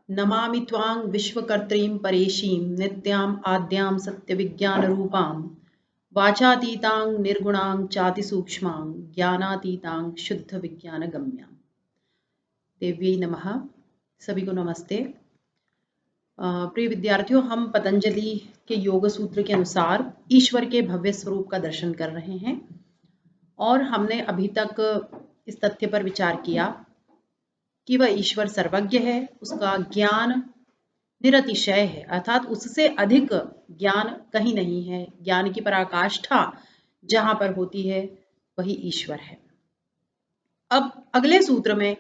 नमामि त्वां विश्वकर्त्रीं परेशीं नित्याम् आद्यां सत्यविज्ञानरूपां वाचातीतां निर्गुणां चातिसूक्ष्मां ज्ञानातीतां शुद्धविज्ञानगम्यां। देव्यै नमः। सभी को नमस्ते। प्रिय विद्यार्थियों, हम पतंजलि के योग सूत्र के अनुसार ईश्वर के भव्य स्वरूप का दर्शन कर रहे हैं और हमने अभी तक इस तथ्य पर विचार किया कि वह ईश्वर सर्वज्ञ है, उसका ज्ञान निरतिशय है, अर्थात उससे अधिक ज्ञान कहीं नहीं है। ज्ञान की पराकाष्ठा जहां पर होती है वही ईश्वर है। अब अगले सूत्र में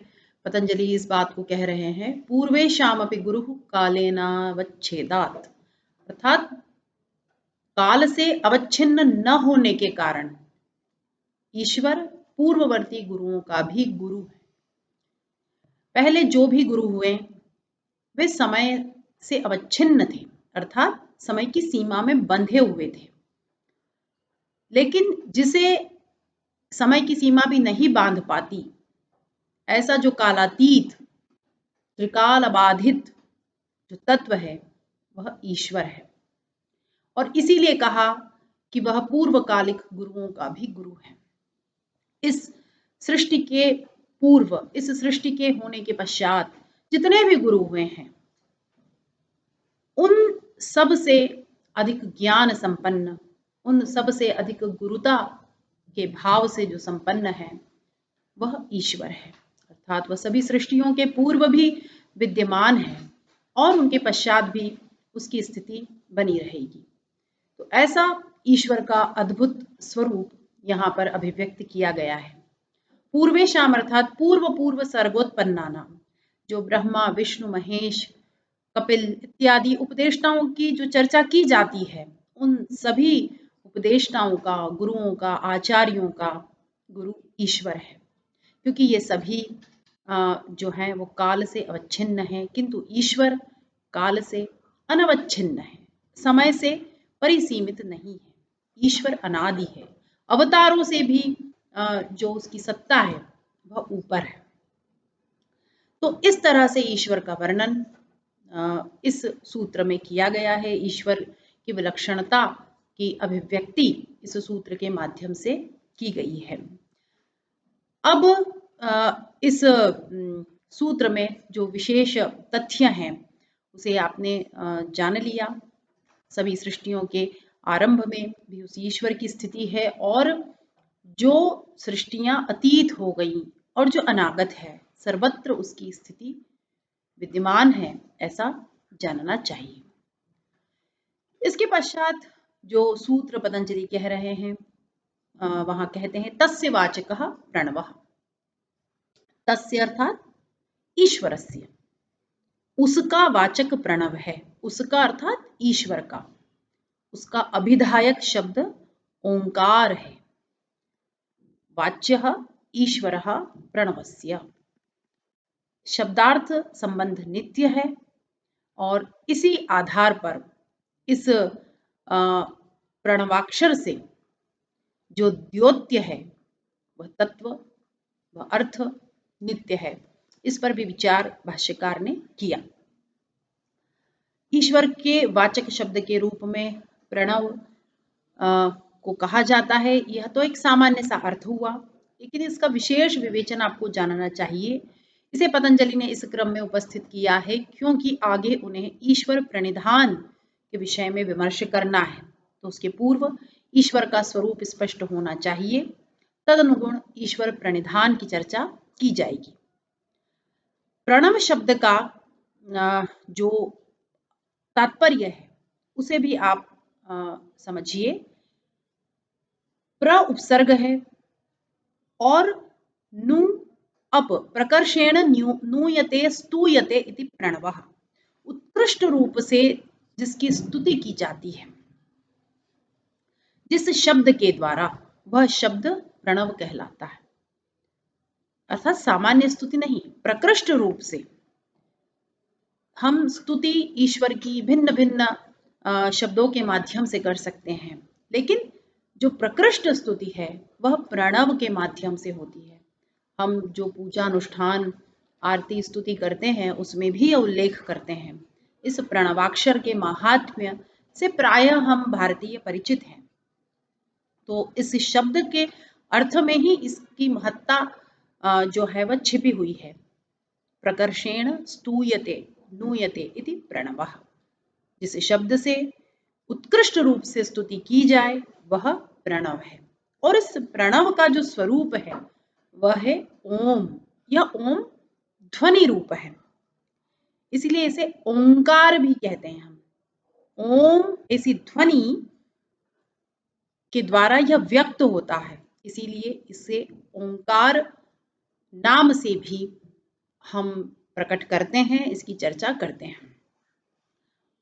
पतंजलि इस बात को कह रहे हैं, पूर्वेशामपि गुरु कालेनावच्छेदात्, अर्थात काल से अवच्छिन्न न होने के कारण ईश्वर पूर्ववर्ती गुरुओं का भी गुरु है। पहले जो भी गुरु हुए वे समय से अवच्छिन्न थे, अर्थात समय की सीमा में बंधे हुए थे। लेकिन जिसे समय की सीमा भी नहीं बांध पाती, ऐसा जो कालातीत त्रिकाल अबाधित जो तत्व है वह ईश्वर है। और इसीलिए कहा कि वह पूर्वकालिक गुरुओं का भी गुरु है। इस सृष्टि के पूर्व, इस सृष्टि के होने के पश्चात जितने भी गुरु हुए हैं उन सब से अधिक ज्ञान संपन्न, उन सब से अधिक गुरुता के भाव से जो संपन्न है वह ईश्वर है। अर्थात वह सभी सृष्टियों के पूर्व भी विद्यमान है और उनके पश्चात भी उसकी स्थिति बनी रहेगी। तो ऐसा ईश्वर का अद्भुत स्वरूप यहाँ पर अभिव्यक्त किया गया है। पूर्वेशाम अर्थात पूर्व पूर्व सर्गोत्पन्नानां, जो ब्रह्मा विष्णु महेश कपिल इत्यादि उपदेष्टाओं की जो चर्चा की जाती है, उन सभी उपदेष्टाओं का, गुरुओं का, आचार्यों का गुरु ईश्वर है। क्योंकि ये सभी जो हैं वो काल से अवच्छिन्न हैं, किंतु ईश्वर काल से अनवच्छिन्न है, समय से परिसीमित नहीं है। ईश्वर अनादि है, अवतारों से भी जो उसकी सत्ता है वह ऊपर है। तो इस तरह से ईश्वर का वर्णन इस सूत्र में किया गया है। ईश्वर की विलक्षणता की अभिव्यक्ति इस सूत्र के माध्यम से की गई है। अब इस सूत्र में जो विशेष तथ्य हैं उसे आपने जान लिया। सभी सृष्टियों के आरंभ में भी उस ईश्वर की स्थिति है और जो सृष्टियां अतीत हो गई और जो अनागत है सर्वत्र उसकी स्थिति विद्यमान है, ऐसा जानना चाहिए। इसके पश्चात जो सूत्र पतंजलि कह रहे हैं वहां कहते हैं तस्य वाचकः प्रणवः। तस्य अर्थात ईश्वरस्य, उसका वाचक प्रणव है। उसका अर्थात ईश्वर का, उसका अभिधायक शब्द ओंकार है। वाच्यः ईश्वरः प्रणवस्य, शब्दार्थ संबंध नित्य है और इसी आधार पर इस प्रणवाक्षर से जो द्योत्य है वह तत्व, वह अर्थ नित्य है। इस पर भी विचार भाष्यकार ने किया। ईश्वर के वाचक शब्द के रूप में प्रणव को कहा जाता है। यह तो एक सामान्य सा अर्थ हुआ, लेकिन इसका विशेष विवेचन आपको जानना चाहिए। इसे पतंजलि ने इस क्रम में उपस्थित किया है क्योंकि आगे उन्हें ईश्वर प्रणिधान के विषय में विमर्श करना है, तो उसके पूर्व ईश्वर का स्वरूप स्पष्ट होना चाहिए। तदनुगुण ईश्वर प्रणिधान की चर्चा की जाएगी। प्रणव शब्द का जो तात्पर्य है उसे भी आप समझिए। प्र उपसर्ग है और नु अप प्रकर्षेण नूयते स्तूयते इति प्रणवः, उत्कृष्ट रूप से जिसकी स्तुति की जाती है, जिस शब्द के द्वारा, वह शब्द प्रणव कहलाता है। अर्थात सामान्य स्तुति नहीं, प्रकृष्ट रूप से हम स्तुति ईश्वर की भिन्न भिन्न शब्दों के माध्यम से कर सकते हैं, लेकिन जो प्रकृष्ट स्तुति है वह प्रणव के माध्यम से होती है। हम जो पूजा अनुष्ठान आरती स्तुति करते हैं उसमें भी उल्लेख करते हैं। इस प्रणवाक्षर के महात्म्य से प्रायः हम भारतीय परिचित हैं। तो इस शब्द के अर्थ में ही इसकी महत्ता जो है वह छिपी हुई है। प्रकर्षेण स्तूयते नूयते इति प्रणवः। जिस शब्द से उत्कृष्ट रूप से स्तुति की जाए वह प्रणव है। और इस प्रणव का जो स्वरूप है वह है ओम। यह ओम ध्वनि रूप है, इसलिए इसे ओंकार भी कहते हैं हम। ओम ऐसी ध्वनि के द्वारा यह व्यक्त होता है, इसीलिए इसे ओंकार नाम से भी हम प्रकट करते हैं, इसकी चर्चा करते हैं।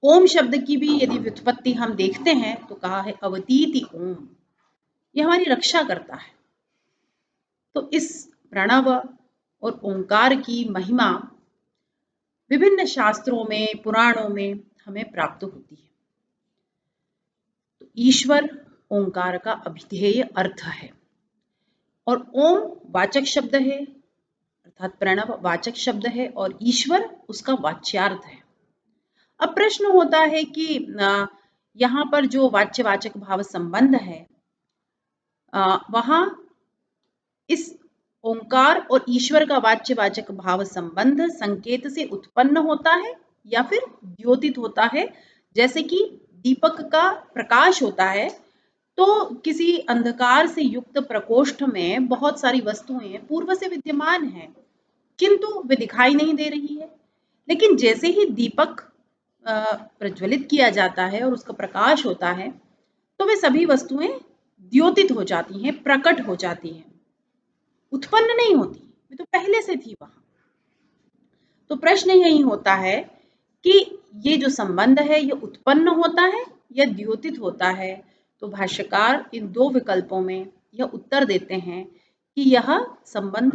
ओम शब्द की भी यदि व्युत्पत्ति हम देखते हैं तो कहा है अवतीति ओम, यह हमारी रक्षा करता है। तो इस प्रणव और ओंकार की महिमा विभिन्न शास्त्रों में, पुराणों में हमें प्राप्त होती है। तो ईश्वर ओंकार का अभिधेय अर्थ है और ओम वाचक शब्द है, अर्थात प्रणव वाचक शब्द है और ईश्वर उसका वाच्यार्थ है। अब प्रश्न होता है कि यहाँ पर जो वाच्यवाचक भाव संबंध है वहां इस ओंकार और ईश्वर का वाच्यवाचक भाव संबंध संकेत से उत्पन्न होता है या फिर द्योतित होता है। जैसे कि दीपक का प्रकाश होता है तो किसी अंधकार से युक्त प्रकोष्ठ में बहुत सारी वस्तुएं पूर्व से विद्यमान हैं किंतु वे दिखाई नहीं दे रही है, लेकिन जैसे ही दीपक प्रज्वलित किया जाता है और उसका प्रकाश होता है तो वे सभी वस्तुएं द्योतित हो जाती हैं, प्रकट हो जाती हैं, उत्पन्न नहीं होती, वे तो पहले से थी वहां। तो प्रश्न यही होता है कि ये जो संबंध है ये उत्पन्न होता है या द्योतित होता है। तो भाष्यकार इन दो विकल्पों में यह उत्तर देते हैं कि यह संबंध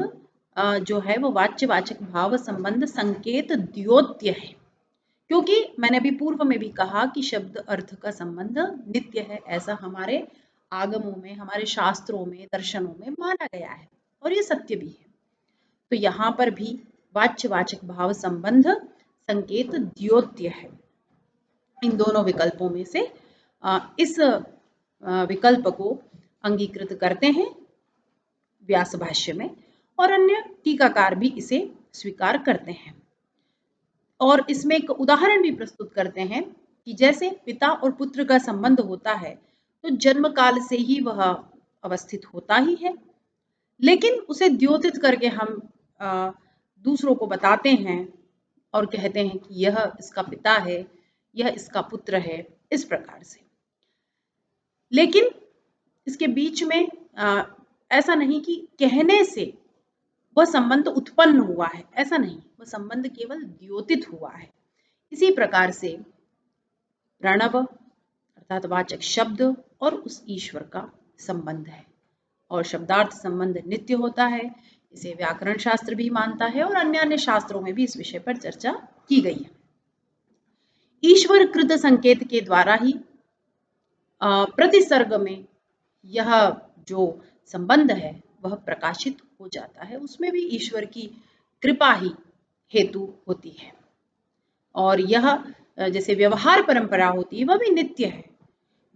जो है वो वाच्यवाचक भाव संबंध संकेत द्योत्य है, क्योंकि मैंने अभी पूर्व में भी कहा कि शब्द अर्थ का संबंध नित्य है, ऐसा हमारे आगमों में, हमारे शास्त्रों में, दर्शनों में माना गया है और ये सत्य भी है। तो यहाँ पर भी वाच्यवाचक भाव संबंध संकेत द्योत्य है। इन दोनों विकल्पों में से इस विकल्प को अंगीकृत करते हैं व्यास भाष्य में और अन्य टीकाकार भी इसे स्वीकार करते हैं और इसमें एक उदाहरण भी प्रस्तुत करते हैं कि जैसे पिता और पुत्र का संबंध होता है तो जन्म काल से ही वह अवस्थित होता ही है, लेकिन उसे द्योतित करके हम दूसरों को बताते हैं और कहते हैं कि यह इसका पिता है, यह इसका पुत्र है, इस प्रकार से। लेकिन इसके बीच में ऐसा नहीं कि कहने से वह संबंध उत्पन्न हुआ है, ऐसा नहीं, वह संबंध केवल द्योतित हुआ है। इसी प्रकार से प्रणव अर्थात वाचक शब्द और उस ईश्वर का संबंध है और शब्दार्थ संबंध नित्य होता है, इसे व्याकरण शास्त्र भी मानता है और अन्य अन्य शास्त्रों में भी इस विषय पर चर्चा की गई है। ईश्वर कृत संकेत के द्वारा ही प्रतिसर्ग में यह जो संबंध है वह प्रकाशित हो जाता है, उसमें भी ईश्वर की कृपा ही हेतु होती है। और यह जैसे व्यवहार परंपरा होती है वह भी नित्य है।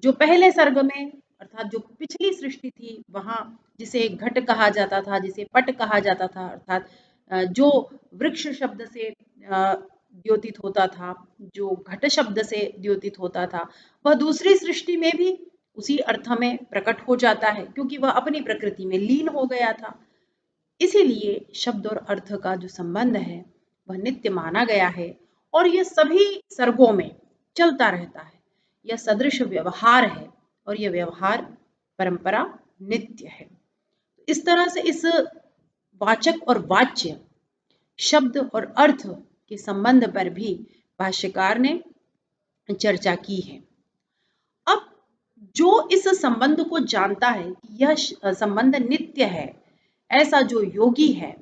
जो पहले सर्ग में अर्थात जो पिछली सृष्टि थी वहां जिसे घट कहा जाता था, जिसे पट कहा जाता था, अर्थात जो वृक्ष शब्द से द्योतित होता था, जो घट शब्द से द्योतित होता था, वह दूसरी सृष्टि में भी उसी अर्थ में प्रकट हो जाता है क्योंकि वह अपनी प्रकृति में लीन हो गया था। इसीलिए शब्द और अर्थ का जो संबंध है वह नित्य माना गया है और यह सभी सर्गों में चलता रहता है। यह सदृश व्यवहार है और यह व्यवहार परंपरा नित्य है। इस तरह से इस वाचक और वाच्य, शब्द और अर्थ के संबंध पर भी भाष्यकार ने चर्चा की है। अब जो इस संबंध को जानता है कि यह संबंध नित्य है, ऐसा जो योगी है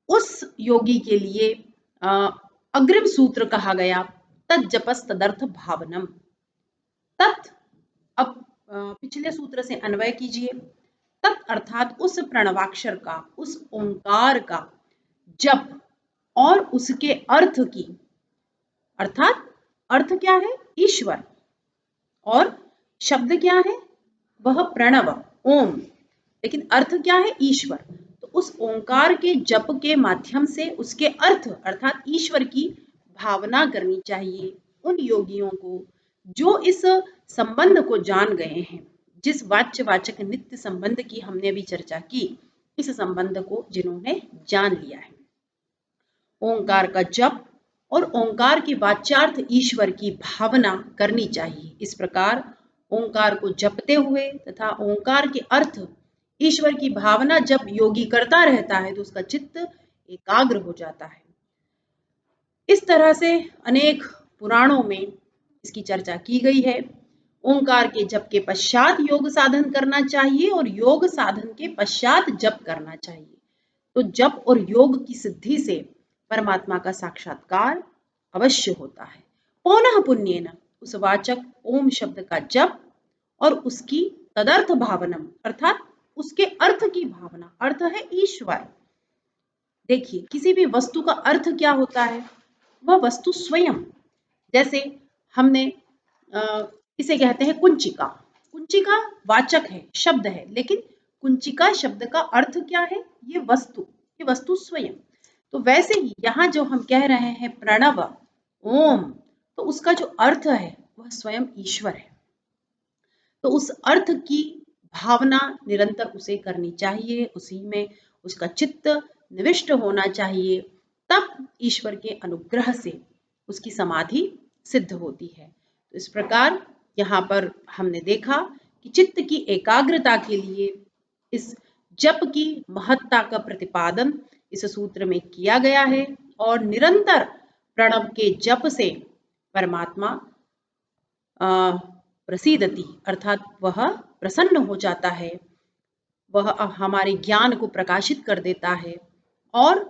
उस योगी के लिए अग्रिम सूत्र कहा गया तज्जपस तदर्थ भावनम। तत् अब पिछले सूत्र से अन्वय कीजिए। तत् अर्थात उस प्रणवाक्षर का, उस ओंकार का जप और उसके अर्थ की, अर्थात अर्थ क्या है? ईश्वर, और शब्द क्या है? वह प्रणव ओम, लेकिन अर्थ क्या है? ईश्वर। तो उस ओंकार के जप के माध्यम से उसके अर्थ अर्थात ईश्वर की भावना करनी चाहिए उन योगियों को जो इस संबंध को जान गए हैं, जिस वाच्य वाचक नित्य संबंध की हमने अभी चर्चा की, इस संबंध को जिन्होंने जान लिया है। ओंकार का जप और ओंकार के वाच्यार्थ ईश्वर की भावना करनी चाहिए। इस प्रकार ओंकार को जपते हुए तथा ओंकार के अर्थ ईश्वर की भावना जब योगी करता रहता है तो उसका चित्त एकाग्र हो जाता है। इस तरह से अनेक पुराणों में इसकी चर्चा की गई है। ओंकार के जप के पश्चात योग साधन करना चाहिए और योग साधन के पश्चात जप करना चाहिए। तो जप और योग की सिद्धि से परमात्मा का साक्षात्कार अवश्य होता है। पौनः पुण्येन, उस वाचक ओम शब्द का जप और उसकी तदर्थ भावनम अर्थात उसके अर्थ की भावना, अर्थ है ईश्वर। देखिए, किसी भी वस्तु का अर्थ क्या होता है? वह वस्तु स्वयं। जैसे हमने इसे कहते हैं कुंचिका। कुंचिका वाचक है, शब्द है, लेकिन कुंचिका शब्द का अर्थ क्या है? ये वस्तु स्वयं। तो वैसे ही यहाँ जो हम कह रहे हैं प्रणव ओम, तो उसका जो अर्थ है वह स्वयं ईश्वर है। तो उस अर्थ की भावना निरंतर उसे करनी चाहिए, उसी में उसका चित्त निविष्ट होना चाहिए, तब ईश्वर के अनुग्रह से उसकी समाधि सिद्ध होती है। तो इस प्रकार यहाँ पर हमने देखा कि चित्त की एकाग्रता के लिए इस जप की महत्ता का प्रतिपादन इस सूत्र में किया गया है और निरंतर प्रणव के जप से परमात्मा प्रसीदति अर्थात वह प्रसन्न हो जाता है, वह हमारे ज्ञान को प्रकाशित कर देता है और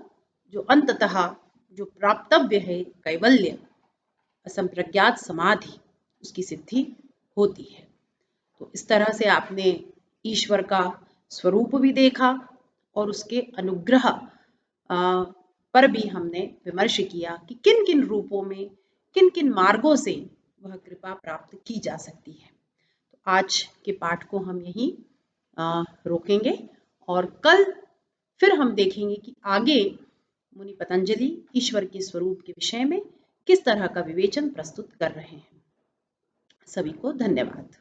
जो अंततः जो प्राप्तव्य है कैवल्य असंप्रज्ञात समाधि, उसकी सिद्धि होती है। तो इस तरह से आपने ईश्वर का स्वरूप भी देखा और उसके अनुग्रह पर भी हमने विमर्श किया कि किन किन रूपों में, किन किन मार्गों से वह कृपा प्राप्त की जा सकती है। तो आज के पाठ को हम यहीं रोकेंगे और कल फिर हम देखेंगे कि आगे मुनि पतंजलि ईश्वर के स्वरूप के विषय में किस तरह का विवेचन प्रस्तुत कर रहे हैं। सभी को धन्यवाद।